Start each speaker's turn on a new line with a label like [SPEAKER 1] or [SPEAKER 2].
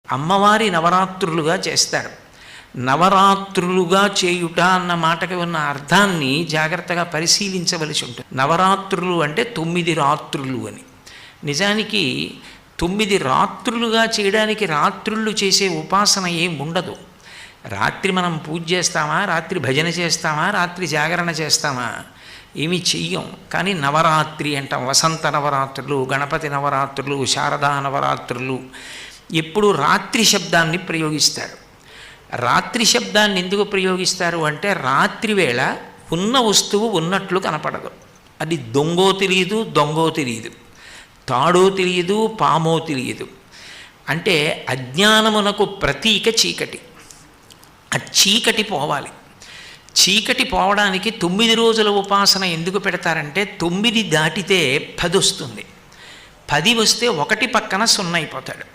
[SPEAKER 1] అమ్మవారి నవరాత్రులుగా చేస్తారు. నవరాత్రులుగా చేయుట అన్న మాటకి ఉన్న అర్థాన్ని జాగ్రత్తగా పరిశీలించవలసి ఉంటుంది. నవరాత్రులు అంటే 9 రాత్రులు అని. నిజానికి 9 రాత్రులుగా చేయడానికి రాత్రుళ్ళు చేసే ఉపాసన ఏం ఉండదు. రాత్రి మనం పూజ చేస్తామా, రాత్రి భజన చేస్తామా, రాత్రి జాగరణ చేస్తామా, ఏమీ చెయ్యం. కానీ నవరాత్రి అంటాం. వసంత నవరాత్రులు, గణపతి నవరాత్రులు, శారదా నవరాత్రులు ఎప్పుడు రాత్రి శబ్దాన్ని ప్రయోగిస్తారు. రాత్రి శబ్దాన్ని ఎందుకు ప్రయోగిస్తారు అంటే రాత్రి వేళ ఉన్న వస్తువు ఉన్నట్లు కనపడదు. అది దొంగో తెలియదు, దొంగో తెలియదు, తాడో తెలియదు, పామో తెలియదు. అంటే అజ్ఞానమునకు ప్రతీక చీకటి. ఆ చీకటి పోవాలి. చీకటి పోవడానికి 9 రోజుల ఉపాసన ఎందుకు పెడతారంటే 9 దాటితే 10 వస్తుంది. 10 వస్తే 1 పక్కన 0 అయిపోతాడు.